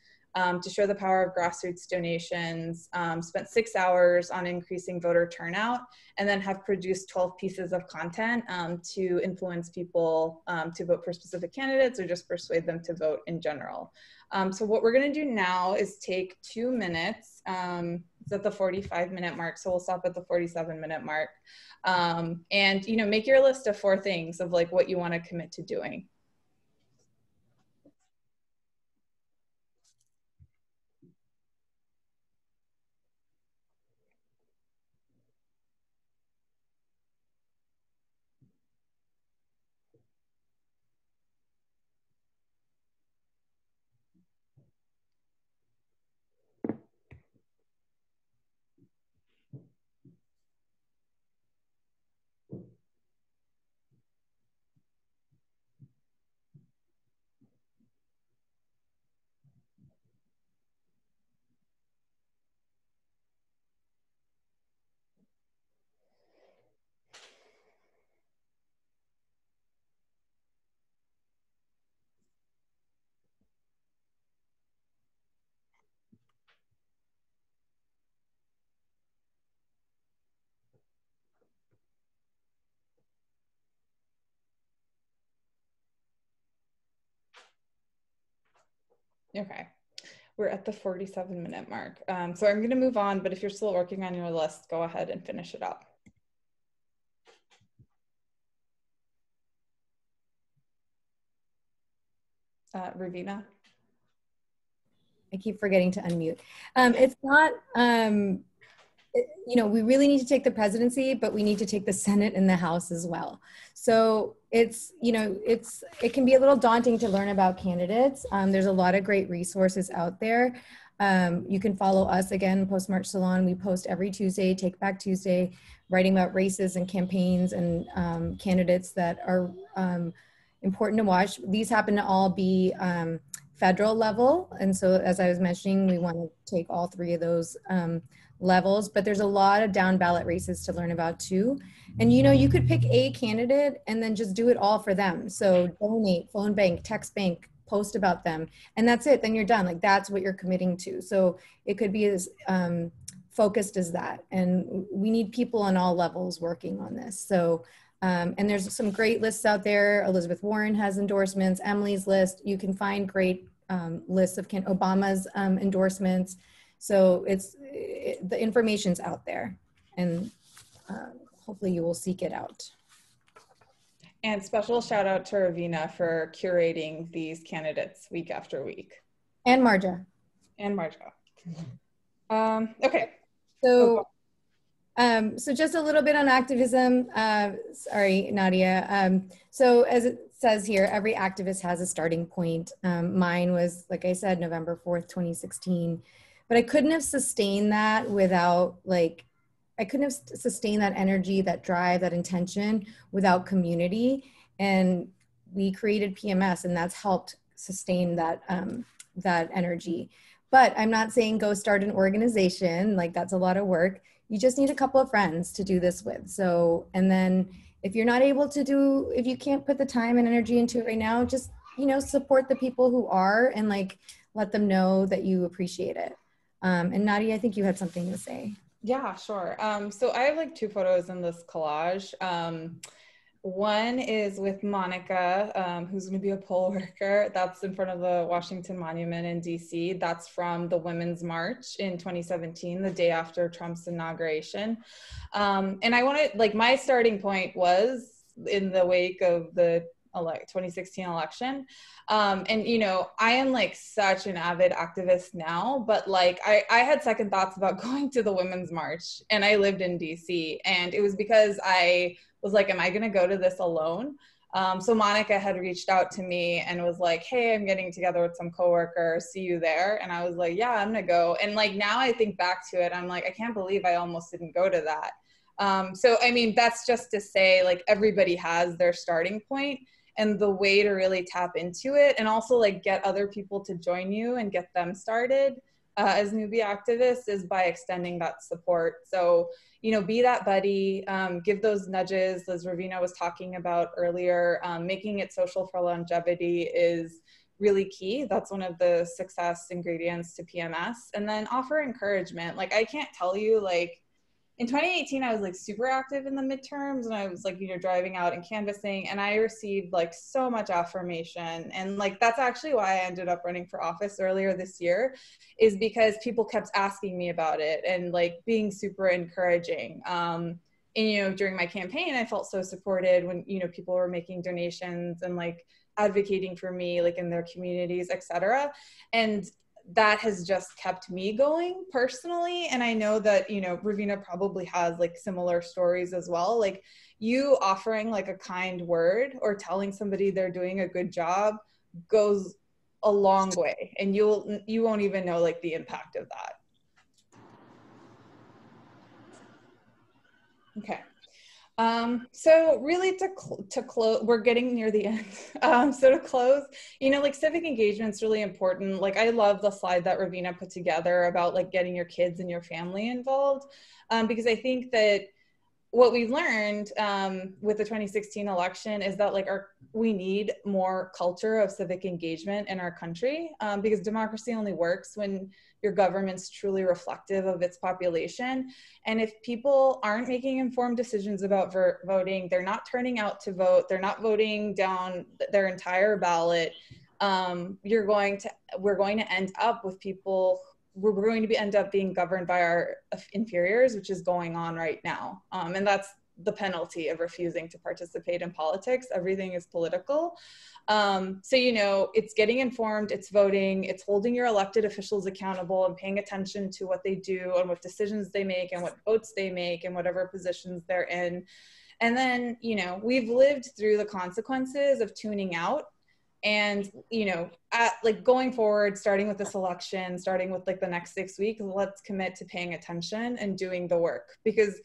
to show the power of grassroots donations, spent 6 hours on increasing voter turnout, and then have produced 12 pieces of content to influence people to vote for specific candidates or just persuade them to vote in general. So what we're going to do now is take 2 minutes. It's at the 45-minute mark, so we'll stop at the 47-minute mark. And, you know, make your list of 4 things of like what you want to commit to doing. Okay, we're at the 47-minute mark. So I'm going to move on, but if you're still working on your list, go ahead and finish it up. Raveena? I keep forgetting to unmute. It's not, you know, we really need to take the presidency, but we need to take the Senate and the House as well. So it's, you know, it can be a little daunting to learn about candidates. There's a lot of great resources out there. You can follow us again, Post-March Salon. We post every Tuesday, Take Back Tuesday, writing about races and campaigns and candidates that are important to watch. These happen to all be federal level. And so as I was mentioning, we want to take all 3 of those levels, but there's a lot of down ballot races to learn about too. And you know, you could pick a candidate and then just do it all for them. So donate, phone bank, text bank, post about them, and that's it. Then you're done. Like that's what you're committing to. So it could be as focused as that. And we need people on all levels working on this. So and there's some great lists out there. Elizabeth Warren has endorsements, Emily's list. You can find great lists of Obama's endorsements. So the information's out there, and hopefully you will seek it out. And special shout out to Raveena for curating these candidates week after week. And Marja. And Marja. Okay. So, so just a little bit on activism. Sorry, Nadia. So as it says here, every activist has a starting point. Mine was, like I said, November 4th, 2016. But I couldn't have sustained that without I couldn't have sustained that energy, that drive, that intention without community. And we created PMS, and that's helped sustain that, that energy. But I'm not saying go start an organization, like that's a lot of work. You just need a couple of friends to do this with. So, and then if you're not able to do, if you can't put the time and energy into it right now, just, you know, support the people who are and like, let them know that you appreciate it. And Nadia, I think you had something to say. Yeah, sure. So I have like 2 photos in this collage. One is with Monica, who's going to be a poll worker. That's in front of the Washington Monument in DC. That's from the Women's March in 2017, the day after Trump's inauguration. And I wanted, like, my starting point was in the wake of the 2016 election. And, you know, I am like such an avid activist now, but like I had second thoughts about going to the Women's March, and I lived in DC. And it was because I was like, am I going to go to this alone? So Monica had reached out to me and was like, hey, I'm getting together with some coworkers, see you there. And I was like, yeah, I'm going to go. And like, now I think back to it, I'm like, I can't believe I almost didn't go to that. So, I mean, that's just to say, like, everybody has their starting point, and the way to really tap into it and also like get other people to join you and get them started as newbie activists is by extending that support. So, you know, be that buddy, give those nudges, as Raveena was talking about earlier. Making it social for longevity is really key. That's one of the success ingredients to PMS. And then offer encouragement. Like, I can't tell you, like, in 2018, I was like super active in the midterms, and I was like, you know, driving out and canvassing, and I received like so much affirmation. And like, that's actually why I ended up running for office earlier this year, is because people kept asking me about it and like being super encouraging. And, you know, during my campaign, I felt so supported when, you know, people were making donations and like advocating for me, like in their communities, et cetera. And that has just kept me going personally. And I know that, you know, Raveena probably has like similar stories as well. Like, you offering like a kind word or telling somebody they're doing a good job goes a long way, and you won't even know like the impact of that. Okay. So really to close, we're getting near the end. So to close, you know, like, civic engagement is really important. Like, I love the slide that Raveena put together about like getting your kids and your family involved, because I think that what we've learned with the 2016 election is that like we need more culture of civic engagement in our country, because democracy only works when your government's truly reflective of its population. And if people aren't making informed decisions about voting, they're not turning out to vote, they're not voting down their entire ballot, we're going to end up with people, we're going to end up being governed by our inferiors, which is going on right now. And that's the penalty of refusing to participate in politics. Everything is political. So, you know, it's getting informed, it's voting, it's holding your elected officials accountable and paying attention to what they do and what decisions they make and what votes they make and whatever positions they're in. And then, you know, we've lived through the consequences of tuning out. And, you know, like going forward, starting with this election, starting with like the next 6 weeks, let's commit to paying attention and doing the work. Because,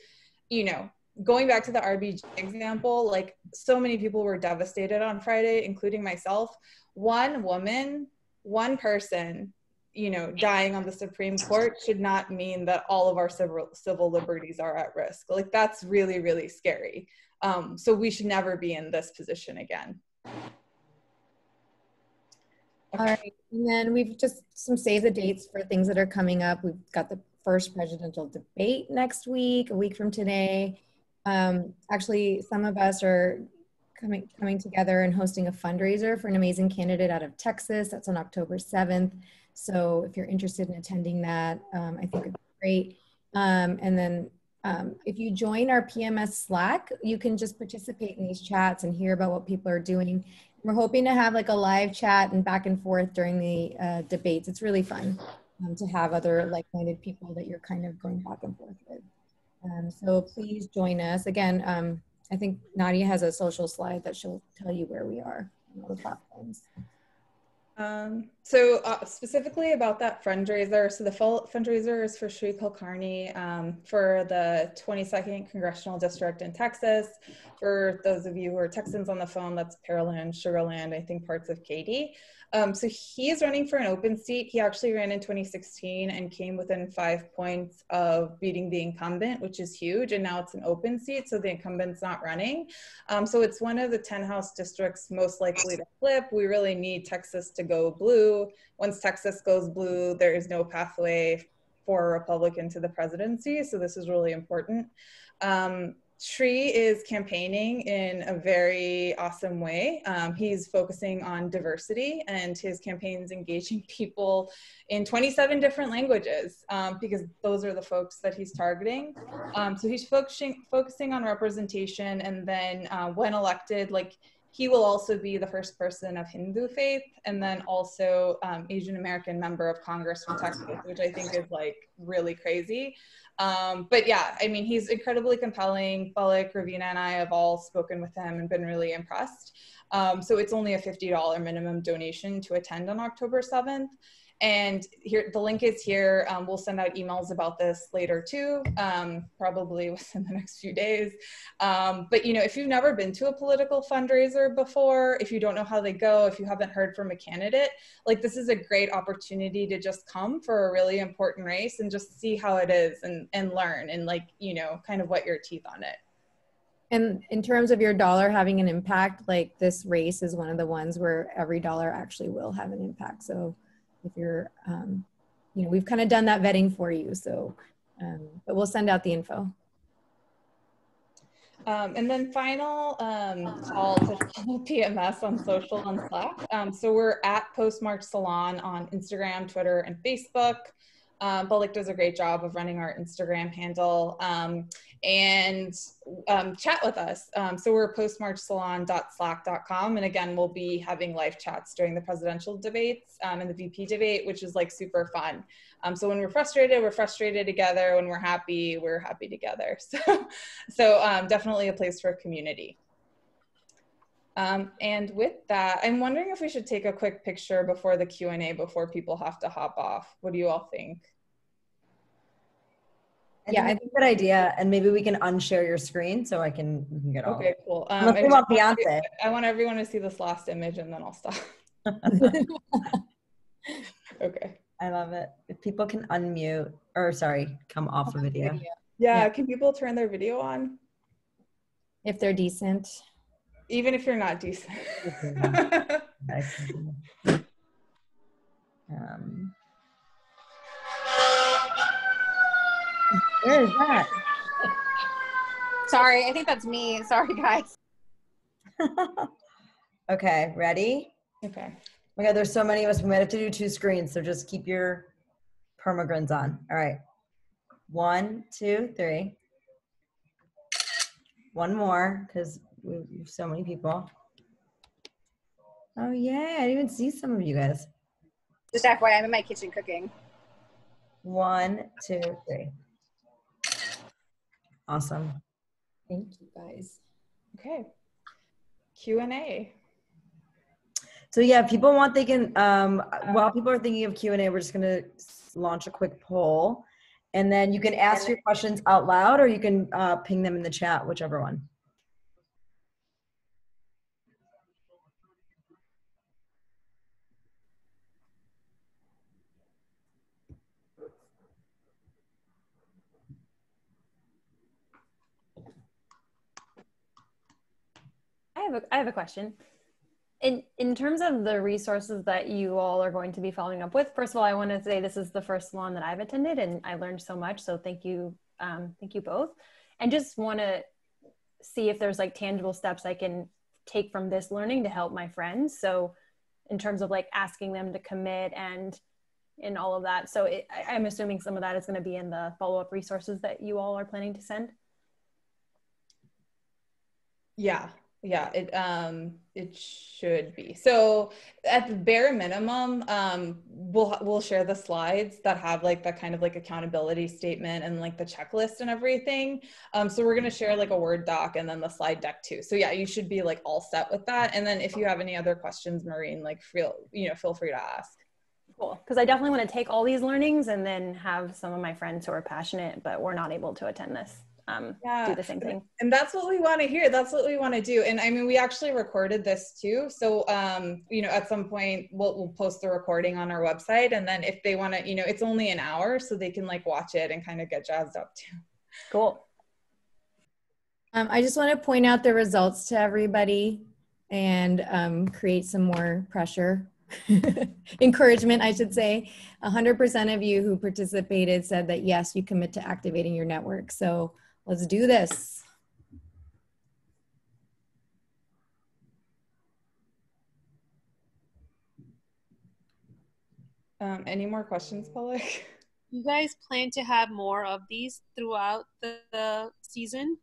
you know, going back to the RBG example, like, so many people were devastated on Friday, including myself. One woman, one person, you know, dying on the Supreme Court should not mean that all of our civil liberties are at risk. Like, that's really, really scary. So we should never be in this position again. All right, and then we've just some save the dates for things that are coming up. We've got the first presidential debate next week, a week from today. Actually, some of us are coming together and hosting a fundraiser for an amazing candidate out of Texas. That's on October 7th. So if you're interested in attending that, I think it's great. And then if you join our PMS Slack, you can just participate in these chats and hear about what people are doing. We're hoping to have like a live chat and back and forth during the debates. It's really fun to have other like-minded people that you're kind of going back and forth with. So please join us. Again, I think Nadia has a social slide that she'll tell you where we are on all the platforms. So specifically about that fundraiser, so the fundraiser is for Sri Kulkarni for the 22nd Congressional District in Texas. For those of you who are Texans on the phone, that's Pearland, Sugar Land, I think parts of Katy. So he's running for an open seat. He actually ran in 2016 and came within 5 points of beating the incumbent, which is huge. And now it's an open seat, so the incumbent's not running. So it's one of the 10 House districts most likely to flip. We really need Texas to go blue. Once Texas goes blue, there is no pathway for a Republican to the presidency. So this is really important. Shri is campaigning in a very awesome way. He's focusing on diversity, and his campaign's engaging people in 27 different languages, because those are the folks that he's targeting. So he's focusing on representation, and then when elected, like, he will also be the first person of Hindu faith, and then also Asian American member of Congress from Texas, which I think is like really crazy. But yeah, I mean, he's incredibly compelling. Balak, Raveena, and I have all spoken with him and been really impressed. So it's only a $50 minimum donation to attend on October 7th. And here, the link is here. We'll send out emails about this later too, probably within the next few days. But you know, if you've never been to a political fundraiser before, if you don't know how they go, if you haven't heard from a candidate, like, this is a great opportunity to just come for a really important race and just see how it is, and learn, and like, you know, kind of wet your teeth on it. And in terms of your dollar having an impact, like, this race is one of the ones where every dollar actually will have an impact. So if you're, you know, we've kind of done that vetting for you. So, but we'll send out the info. And then final call to follow PMS on social and Slack. So we're at Postmarked Salon on Instagram, Twitter, and Facebook. Balak does a great job of running our Instagram handle, and chat with us. So we're postmarchsalon.slack.com. And again, we'll be having live chats during the presidential debates and the VP debate, which is like super fun. So when we're frustrated together. When we're happy together. So definitely a place for community. And with that, I'm wondering if we should take a quick picture before the Q&A before people have to hop off. What do you all think? Yeah, I think it's a good idea. And maybe we can unshare your screen so we can get all. Okay, cool. Unless we want Beyonce. I want everyone to see this last image and then I'll stop. Okay. I love it. If people can unmute, or sorry, come off of video. Yeah, can people turn their video on? If they're decent. Even if you're not decent. Where is that? Sorry, I think that's me. Sorry, guys. Okay, ready? Okay. Oh my God, there's so many of us. We might have to do 2 screens, so just keep your permagrins on. All right. 1, 2, 3. One more, because we have so many people. Oh, yeah. I didn't even see some of you guys. Just FYI, I'm in my kitchen cooking. 1, 2, 3. Awesome. Thank you, guys. Okay. Q&A. So yeah, if people want, they can, while people are thinking of Q&A, we're just going to launch a quick poll. And then you can ask your questions out loud, or you can ping them in the chat, whichever one. I have a question. In terms of the resources that you all are going to be following up with, first of all, I want to say this is the first salon that I've attended, and I learned so much. So thank you both. And just want to see if there's like tangible steps I can take from this learning to help my friends. So in terms of like asking them to commit and all of that. So I'm assuming some of that is going to be in the follow-up resources that you all are planning to send. Yeah. Yeah, it should be. So at the bare minimum, we'll share the slides that have like the kind of like accountability statement and like the checklist and everything. So we're gonna share like a Word doc and then the slide deck too. So yeah, you should be like all set with that. And then if you have any other questions, Maureen, like feel free to ask. Cool, because I definitely want to take all these learnings and then have some of my friends who are passionate but were not able to attend this. Do the same thing. And that's what we want to hear. That's what we want to do. And I mean, we actually recorded this too. So, at some point we'll post the recording on our website. And then if they want to, it's only an hour, so they can like watch it and kind of get jazzed up too. Cool. I just want to point out the results to everybody and create some more pressure. Encouragement, I should say. 100% of you who participated said that yes, you commit to activating your network. So let's do this. Any more questions, Pollock? You guys plan to have more of these throughout the season?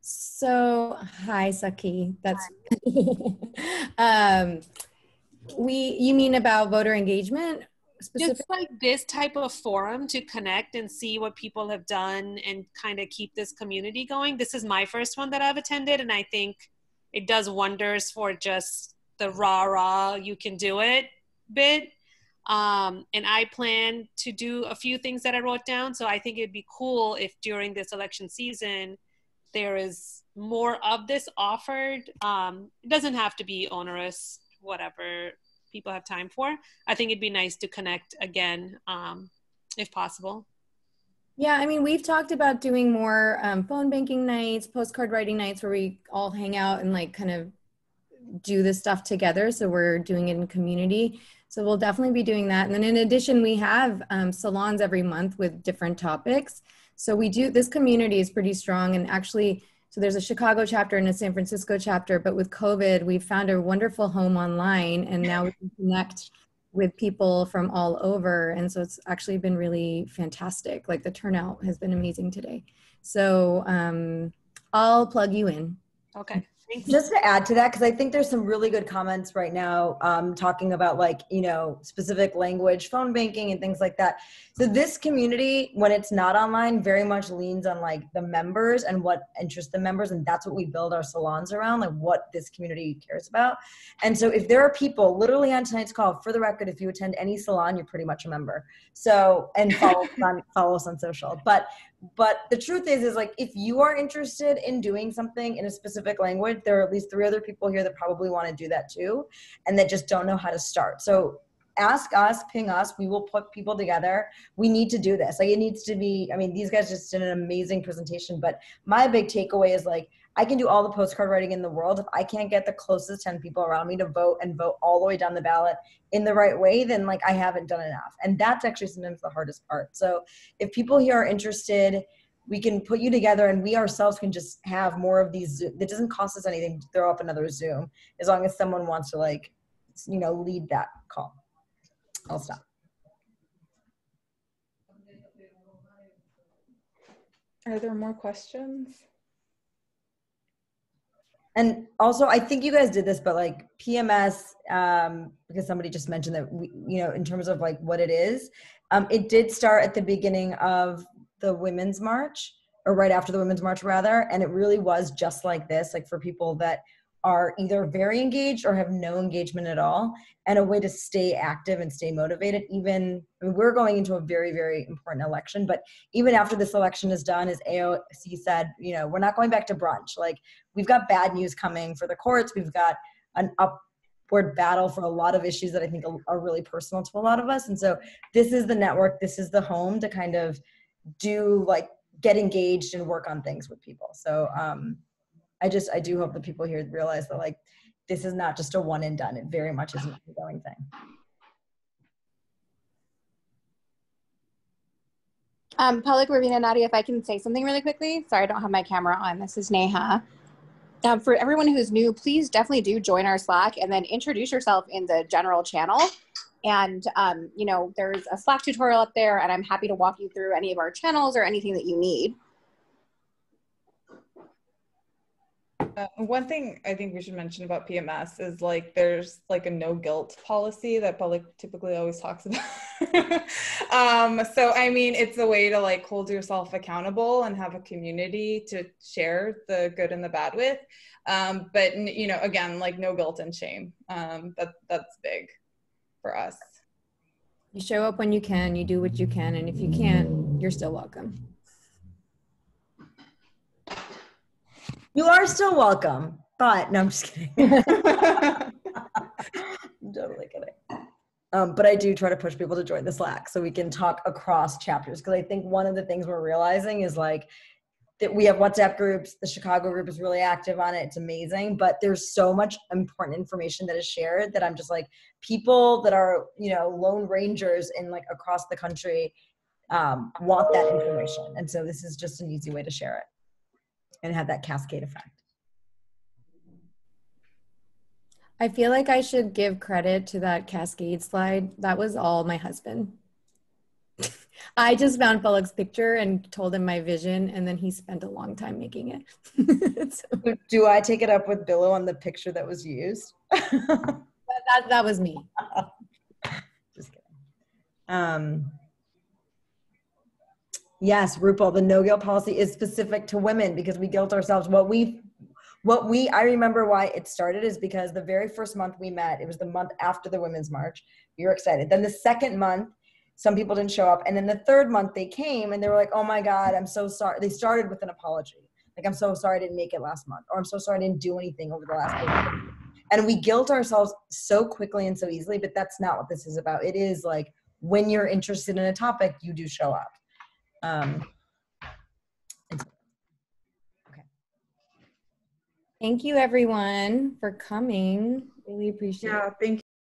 So, hi, Saki. That's you mean about voter engagement specifically? Just like this type of forum to connect and see what people have done and kind of keep this community going. This is my first one that I've attended, and I think it does wonders for just the rah, you can do it bit. And I plan to do a few things that I wrote down. So I think it'd be cool if during this election season, there is more of this offered. It doesn't have to be onerous, whatever people have time for. I think it'd be nice to connect again, if possible. Yeah, I mean, we've talked about doing more phone banking nights, postcard writing nights where we all hang out and like kind of do this stuff together. So we're doing it in community. So we'll definitely be doing that. And then in addition, we have salons every month with different topics. So we do, this community is pretty strong, and actually, so there's a Chicago chapter and a San Francisco chapter, but with COVID, we've found a wonderful home online, and now we can connect with people from all over. And so it's actually been really fantastic. Like the turnout has been amazing today. So I'll plug you in. Okay. Thanks. Just to add to that, because I think there's some really good comments right now talking about like, you know, specific language, phone banking and things like that. So this community, when it's not online, very much leans on like the members and what interests the members. And that's what we build our salons around, like what this community cares about. And so if there are people literally on tonight's call, for the record, if you attend any salon, you're pretty much a member. So, and follow us on social. But the truth is like, if you are interested in doing something in a specific language, there are at least 3 other people here that probably want to do that too, and that just don't know how to start. So ask us, ping us, we will put people together. We need to do this. Like it needs to be, I mean, these guys just did an amazing presentation, but my big takeaway is like, I can do all the postcard writing in the world. If I can't get the closest 10 people around me to vote and vote all the way down the ballot in the right way, then like I haven't done enough. And that's actually sometimes the hardest part. So if people here are interested, we can put you together, and we ourselves can just have more of these. It doesn't cost us anything to throw up another Zoom, as long as someone wants to like, you know, lead that call. I'll stop. Are there more questions? And also, I think you guys did this, but like PMS, because somebody just mentioned that we, you know, in terms of like what it is, it did start at the beginning of the Women's March, or right after the Women's March rather, and it really was just like this, like for people that are either very engaged or have no engagement at all, and a way to stay active and stay motivated. Even, I mean, we're going into a very, very important election, but even after this election is done, as AOC said, you know, we're not going back to brunch. Like we've got bad news coming for the courts. We've got an upward battle for a lot of issues that I think are really personal to a lot of us. And so this is the network, this is the home to kind of do like get engaged and work on things with people. So I do hope that people here realize that like this is not just a one and done. It very much is an ongoing thing. Pollock, Raveena, Nadia, if I can say something really quickly. Sorry, I don't have my camera on. This is Neha. For everyone who's new, please definitely do join our Slack and then introduce yourself in the general channel. And, you know, there's a Slack tutorial up there, and I'm happy to walk you through any of our channels or anything that you need. One thing I think we should mention about PMS is like there's like a no guilt policy that public typically always talks about. So I mean, it's a way to like hold yourself accountable and have a community to share the good and the bad with. But you know, again, like no guilt and shame. That's big for us. You show up when you can, you do what you can, and if you can't, you're still welcome. You are still welcome, but no, I'm just kidding. I'm totally kidding. But I do try to push people to join the Slack so we can talk across chapters. Because I think one of the things we're realizing is like that we have WhatsApp groups. The Chicago group is really active on it. It's amazing, but there's so much important information that is shared that I'm just like, people that are, you know, lone rangers in like across the country want that information. And so this is just an easy way to share it and have that cascade effect. I feel like I should give credit to that Cascade slide. That was all my husband. I just found Felix's picture and told him my vision, and then he spent a long time making it. So, Do I take it up with Billow on the picture that was used? that was me. Just kidding. Yes, RuPaul, the no guilt policy is specific to women because we guilt ourselves. I remember why it started is because the very first month we met, it was the month after the Women's March. We were excited. Then the second month, some people didn't show up. And then the third month they came and they were like, oh my God, I'm so sorry. They started with an apology. Like, I'm so sorry I didn't make it last month, or I'm so sorry I didn't do anything over the last week. And we guilt ourselves so quickly and so easily, but that's not what this is about. It is like, when you're interested in a topic, you do show up. Okay. Thank you, everyone, for coming. Really appreciate it. Yeah, thank